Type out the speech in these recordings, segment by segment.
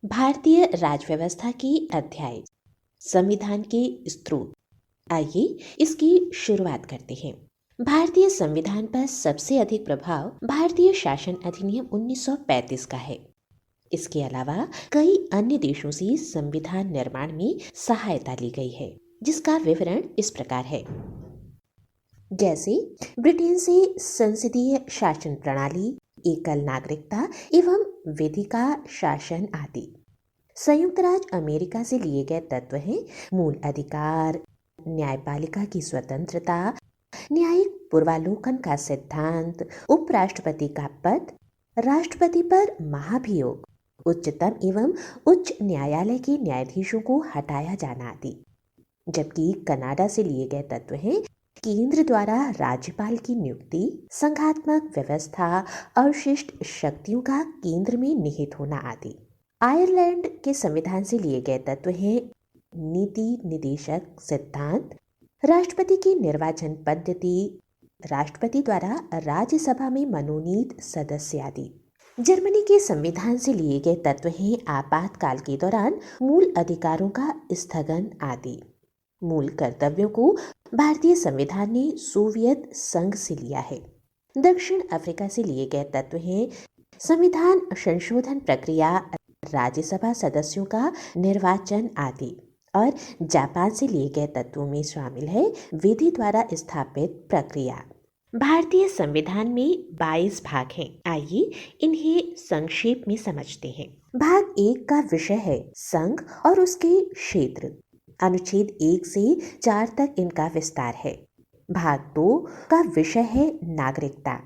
भारतीय राजव्यवस्था की अध्याय, संविधान के स्रोत। आइए इसकी शुरुआत करते हैं। भारतीय संविधान पर सबसे अधिक प्रभाव भारतीय शासन अधिनियम 1935 का है। इसके अलावा कई अन्य देशों से संविधान निर्माण में सहायता ली गई है, जिसका विवरण इस प्रकार है। जैसे ब्रिटेन से संसदीय शासन प्रणाली, एकल नागरिकता एवं विधि का शासन आदि। संयुक्त राज्य अमेरिका से लिए गए तत्व हैं मूल अधिकार, न्यायपालिका की स्वतंत्रता, न्यायिक पूर्वालोकन का सिद्धांत, उपराष्ट्रपति का पद, राष्ट्रपति पर महाभियोग, उच्चतम एवं उच्च न्यायालय के न्यायाधीशों को हटाया जाना आदि। जबकि कनाडा से लिए गए तत्व हैं केंद्र द्वारा राज्यपाल की नियुक्ति, संघात्मक व्यवस्था, अवशिष्ट शक्तियों का केंद्र में निहित होना आदि। आयरलैंड के संविधान से लिए गए तत्व हैं नीति निदेशक सिद्धांत, राष्ट्रपति की निर्वाचन पद्धति, राष्ट्रपति द्वारा राज्यसभा में मनोनीत सदस्य आदि। जर्मनी के संविधान से लिए गए तत्व हैं आपातकाल के दौरान मूल अधिकारों का स्थगन आदि। मूल कर्तव्यों को भारतीय संविधान ने सोवियत संघ से लिया है। दक्षिण अफ्रीका से लिए गए तत्व हैं संविधान संशोधन प्रक्रिया, राज्यसभा सदस्यों का निर्वाचन आदि। और जापान से लिए गए तत्वों में शामिल है विधि द्वारा स्थापित प्रक्रिया। भारतीय संविधान में 22 भाग हैं। आइए इन्हें संक्षेप में समझते हैं। भाग 1 का विषय है संघ और उसके क्षेत्र। अनुच्छेद 1 से 4 तक इनका विस्तार है। भाग 2 का विषय है नागरिकता।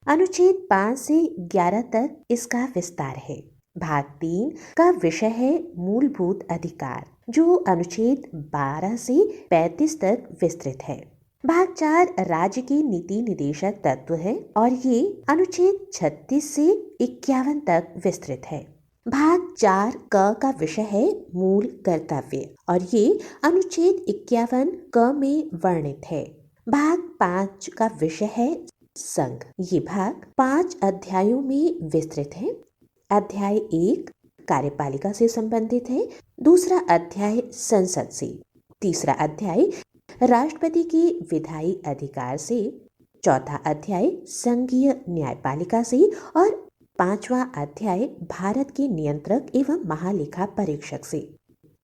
अनुच्छेद 5 से 11 तक इसका विस्तार है। भाग 3 का विषय है मूलभूत अधिकार, जो अनुच्छेद 12 से 35 तक विस्तृत है। भाग 4 राज्य के नीति निदेशक तत्व है और ये अनुच्छेद 36 से 51 तक विस्तृत है। भाग 4 क का विषय है मूल कर्तव्य और ये अनुच्छेद 51 क में वर्णित है। भाग 5 का विषय है संघ। ये भाग 5 अध्यायों में विस्तृत है। अध्याय 1 कार्यपालिका से संबंधित है, दूसरा अध्याय संसद से, तीसरा अध्याय राष्ट्रपति के विधायी अधिकार से, चौथा अध्याय संघीय न्यायपालिका से और 5वां अध्याय भारत के नियंत्रक एवं महालेखा परीक्षक से।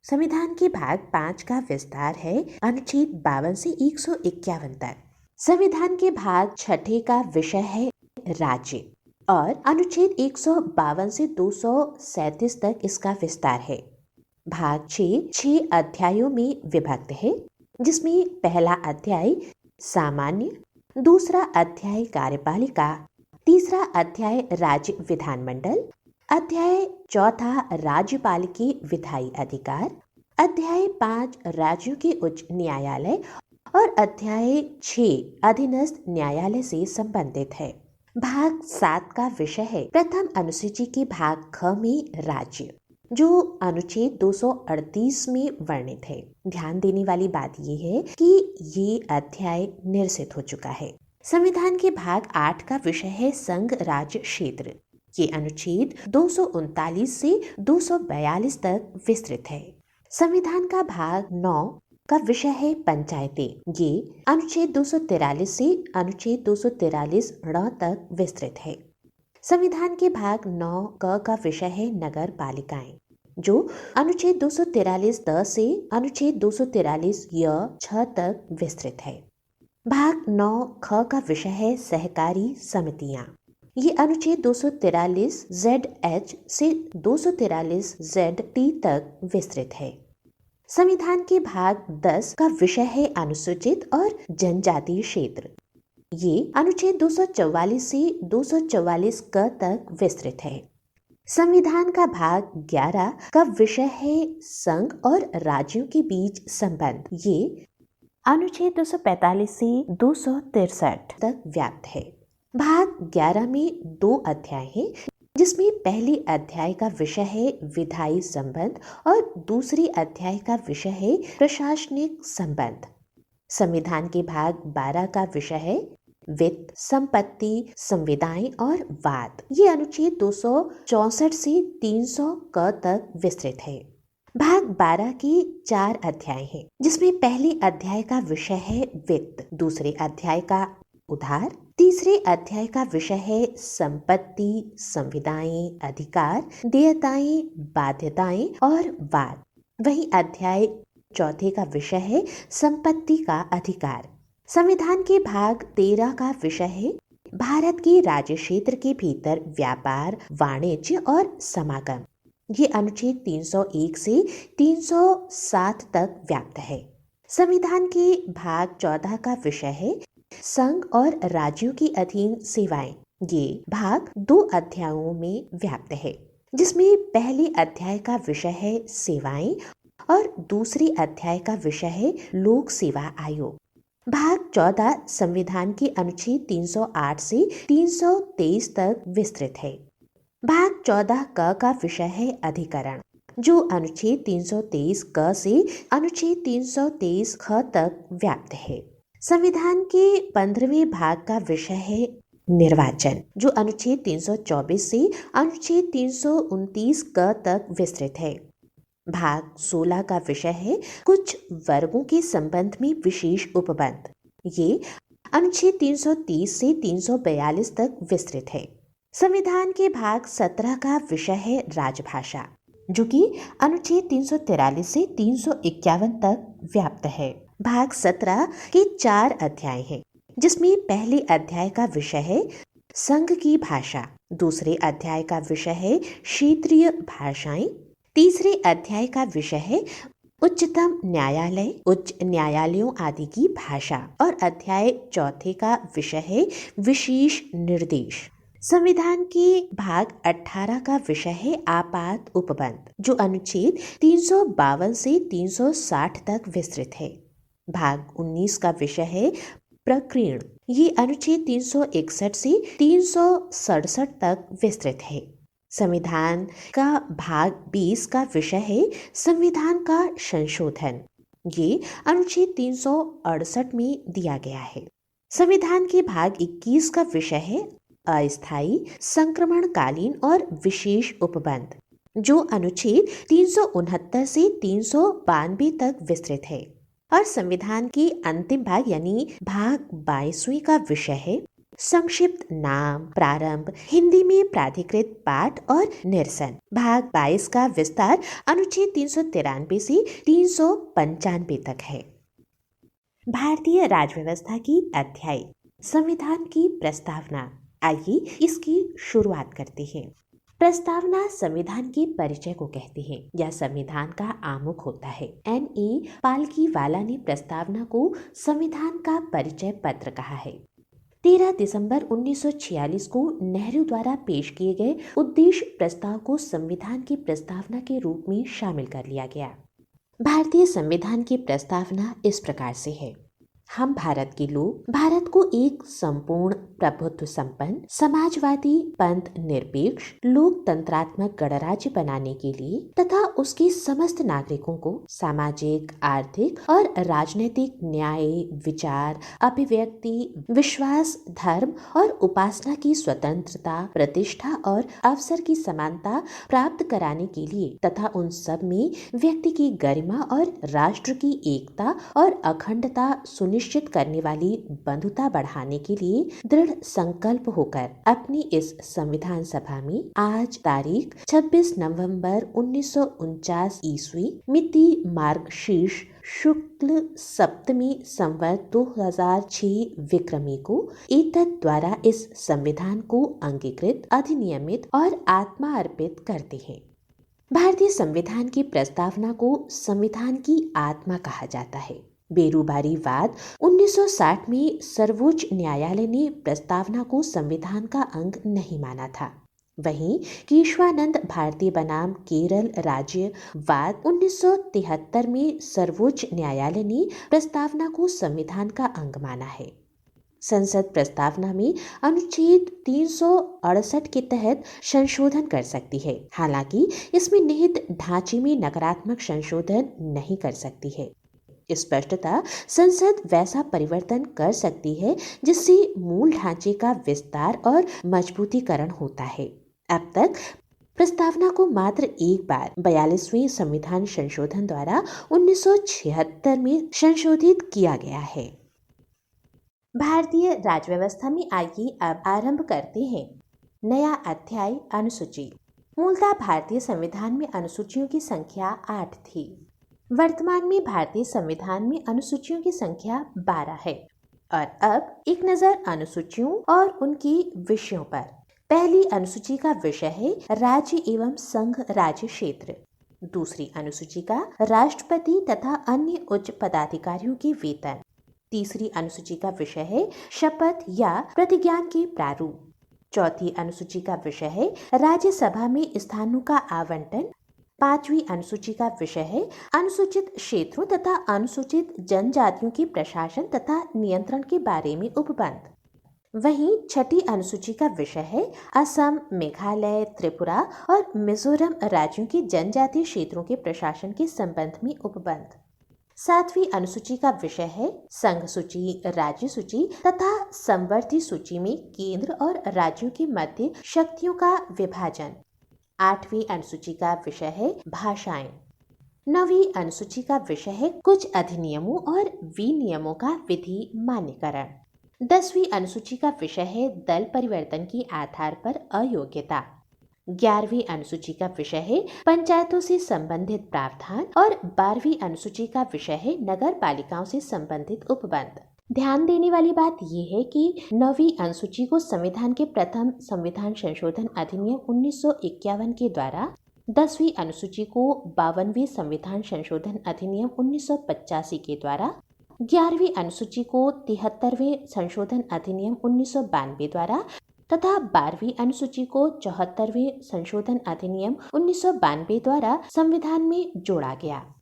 संविधान के भाग 5 का विस्तार है अनुच्छेद 52 से 151 तक। संविधान के भाग 6 का विषय है राज्य और अनुच्छेद 152 से 237 तक इसका विस्तार है। भाग 6 अध्यायों में विभक्त है, जिसमें पहला अध्याय सामान्य, दूसरा अध्याय कार्यपालिका, तीसरा अध्याय राज्य विधानमंडल, अध्याय 4 राज्यपाल के विधायी अधिकार, अध्याय 5 राज्यों के उच्च न्यायालय और अध्याय 6 अधीनस्थ न्यायालय से संबंधित है। भाग 7 का विषय है प्रथम अनुसूची के भाग ख में राज्य, जो अनुच्छेद 238 में वर्णित है। ध्यान देने वाली बात यह है कि ये अध्याय निरसित हो चुका है। संविधान के भाग 8 का विषय है संघ राज्य क्षेत्र। ये अनुच्छेद 239 से 242 तक विस्तृत है। संविधान का भाग 9 का विषय है पंचायतें। ये अनुच्छेद 243 से अनुच्छेद 243 ण तक विस्तृत है। संविधान के भाग 9 क का विषय है नगर पालिकाएं, जो अनुच्छेद 243 द से अनुच्छेद 243 य 6 तक विस्तृत है। भाग 9 ख का विषय है सहकारी समितियां। ये अनुच्छेद 243 ZH से 243 ZT तक विस्तृत है। संविधान के भाग 10 का विषय है अनुसूचित और जनजातीय क्षेत्र। ये अनुच्छेद 244 से 244 क तक विस्तृत है। संविधान का भाग 11 का विषय है संघ और राज्यों के बीच संबंध। ये अनुच्छेद 245 से 263 तक व्याप्त है। भाग 11 में 2 अध्याय हैं, जिसमें पहले अध्याय का विषय है विधायी संबंध और दूसरे अध्याय का विषय है प्रशासनिक संबंध। संविधान के भाग 12 का विषय है वित्त, संपत्ति, संविदाएं और वाद। ये अनुच्छेद 264 से 300 क तक विस्तृत है। भाग 12 के 4 अध्याय हैं, जिसमें पहले अध्याय का विषय है वित्त, दूसरे अध्याय का उधार, तीसरे अध्याय का विषय है संपत्ति, संविदाएं, अधिकार, देयताएं, बाध्यताएं और वाद। वही अध्याय चौथे का विषय है संपत्ति का अधिकार। संविधान के भाग 13 का विषय है भारत के राज्य क्षेत्र के भीतर व्यापार, वाणिज्य और समागम। ये अनुच्छेद 301 से 307 तक व्याप्त है। संविधान के भाग 14 का विषय है संघ और राज्यों के अधीन सेवाएं। ये भाग 2 अध्यायों में व्याप्त है, जिसमें पहले अध्याय का विषय है सेवाएं और दूसरे अध्याय का विषय है लोक सेवा आयोग। भाग 14 संविधान के अनुच्छेद 308 से 323 तक विस्तृत है। भाग 14 क का विषय है अधिकरण, जो अनुच्छेद 323 क से अनुच्छेद 323 ख तक व्याप्त है। संविधान के 15वें भाग का विषय है निर्वाचन, जो अनुच्छेद 324 से अनुच्छेद 329 क तक विस्तृत है। भाग 16 का विषय है कुछ वर्गों के संबंध में विशेष उपबंध। ये अनुच्छेद 330 से 342 तक विस्तृत है। संविधान के भाग 17 का विषय है राजभाषा, जो कि अनुच्छेद 343 से 351 तक व्याप्त है। भाग 17 के 4 अध्याय हैं, जिसमें पहले अध्याय का विषय है संघ की भाषा, दूसरे अध्याय का विषय है क्षेत्रीय भाषाएं, तीसरे अध्याय का विषय है उच्चतम न्यायालय, उच्च न्यायालयों आदि की भाषा और अध्याय चौथे का विषय है विशेष निर्देश। संविधान के भाग 18 का विषय है आपात उपबंध, जो अनुच्छेद 352 से 360 तक विस्तृत है। भाग 19 का विषय है प्रकीर्ण, ये अनुच्छेद 361 से 367 तक विस्तृत है। संविधान का भाग 20 का विषय है संविधान का संशोधन, ये अनुच्छेद 368 में दिया गया है। संविधान के भाग 21 का विषय है अस्थायी, संक्रमणकालीन और विशेष उपबंध, जो अनुच्छेद 369 से 392 तक विस्तृत है। और संविधान के अंतिम भाग यानी भाग 22वें का विषय है संक्षिप्त नाम, प्रारंभ, हिंदी में प्राधिकृत पाठ और निरसन। भाग 22 का विस्तार अनुच्छेद 393 से 395 तक है। भारतीय राजव्यवस्था की अध्याय। संविधान की प्रस्तावना। आइए इसकी शुरुआत करते हैं। प्रस्तावना संविधान के परिचय को कहते हैं। यह संविधान का आमुख होता है। N.A. पालकीवाला ने प्रस्तावना को संविधान का परिचय पत्र कहा है। 13 दिसंबर 1946 को नेहरू द्वारा पेश किए गए उद्देश्य प्रस्ताव को संविधान की प्रस्तावना के रूप में शामिल कर लिया गया। भारतीय संविधान की प्रस्तावना इस प्रकार से है। हम भारत के लोग भारत को एक संपूर्ण प्रभुत्व संपन्न समाजवादी पंथ निरपेक्ष लोकतंत्रात्मक गणराज्य बनाने के लिए तथा उसके समस्त नागरिकों को सामाजिक, आर्थिक और राजनीतिक न्याय, विचार, अभिव्यक्ति, विश्वास, धर्म और उपासना की स्वतंत्रता, प्रतिष्ठा और अवसर की समानता प्राप्त कराने के लिए तथा उन सब में व्यक्ति की गरिमा और राष्ट्र की एकता और अखंडता सुनिश्चित करने वाली बंधुता बढ़ाने के लिए दृढ़ संकल्प होकर अपनी इस संविधान सभा में आज तारीख 26 नवंबर 1949 ईस्वी मिति मार्गशीर्ष शुक्ल सप्तमी संवत 2006 विक्रमी को एतत् द्वारा इस संविधान को अंगीकृत, अधिनियमित और आत्मा अर्पित करते हैं। भारतीय संविधान की प्रस्तावना को संविधान की आत्मा कहा जाता है। बेरुबारी वाद 1960 में सर्वोच्च न्यायालय ने प्रस्तावना को संविधान का अंग नहीं माना था। वहीं केशवानंद भारतीय बनाम केरल राज्य वाद 1973 में सर्वोच्च न्यायालय ने प्रस्तावना को संविधान का अंग माना है। संसद प्रस्तावना में अनुच्छेद 368 के तहत संशोधन कर सकती है, हालांकि इसमें निहित ढांचे में नकारात्मक संशोधन नहीं कर सकती है। स्पष्टता संसद वैसा परिवर्तन कर सकती है जिससे मूल ढांचे का विस्तार और मजबूतीकरण होता है। अब तक प्रस्तावना को मात्र एक बार 42वें संविधान संशोधन द्वारा 1976 में संशोधित किया गया है। भारतीय राज्य व्यवस्था में आइए अब आरंभ करते हैं नया अध्याय अनुसूची। मूलतः भारतीय संविधान में अनुसूचियों की संख्या 8 थी। वर्तमान में भारतीय संविधान में अनुसूचियों की संख्या 12 है। और अब एक नजर अनुसूचियों और उनकी विषयों पर। पहली अनुसूची का विषय है राज्य एवं संघ राज्य क्षेत्र। दूसरी अनुसूची का राष्ट्रपति तथा अन्य उच्च पदाधिकारियों के वेतन। तीसरी अनुसूची का विषय है शपथ या प्रतिज्ञान के प्रारूप। चौथी अनुसूची का विषय है राज्यसभा में स्थानों का आवंटन। पांचवी अनुसूची का विषय है अनुसूचित क्षेत्रों तथा अनुसूचित जनजातियों के प्रशासन तथा नियंत्रण के बारे में उपबंध। वहीं छठी अनुसूची का विषय है असम, मेघालय, त्रिपुरा और मिजोरम राज्यों के जनजातीय क्षेत्रों के प्रशासन के संबंध में उपबंध। सातवीं अनुसूची का विषय है संघ सूची, राज्य सूची तथा समवर्ती सूची में केंद्र और राज्यों के मध्य शक्तियों का विभाजन। आठवीं अनुसूची का विषय है भाषाएं। नवीं अनुसूची का विषय है कुछ अधिनियमों और विनियमों का विधि मान्यकरण। 10वीं अनुसूची का विषय है दल परिवर्तन के आधार पर अयोग्यता। 11वीं अनुसूची का विषय है पंचायतों से संबंधित प्रावधान और 12वीं अनुसूची का विषय है नगर पालिकाओं से संबंधित उपबंध। ध्यान देने वाली बात यह है कि 9वीं अनुसूची को संविधान के प्रथम संविधान संशोधन अधिनियम 1951 के द्वारा, 10वीं अनुसूची को 52वें संविधान संशोधन अधिनियम 1985 के द्वारा, 11वीं अनुसूची को 73वें संशोधन अधिनियम 1992 द्वारा तथा 12वीं अनुसूची को 74वें संशोधन अधिनियम 1992 द्वारा संविधान में जोड़ा गया।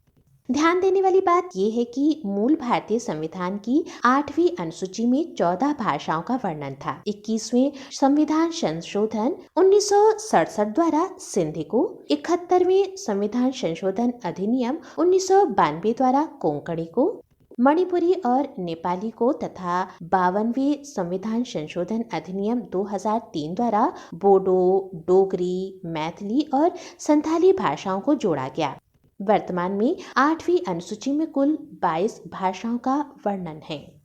ध्यान देने वाली बात यह है कि मूल भारतीय संविधान की 8वीं अनुसूची में 14 भाषाओं का वर्णन था। 21वें संविधान संशोधन 1967 द्वारा सिंधी को, 71वें संविधान संशोधन अधिनियम 1992 द्वारा कोंकणी को, मणिपुरी और नेपाली को तथा 52वें संविधान संशोधन अधिनियम 2003 द्वारा बोडो, डोगरी, मैथिली और संथाली भाषाओं को जोड़ा गया। वर्तमान में 8वीं अनुसूची में कुल 22 भाषाओं का वर्णन है।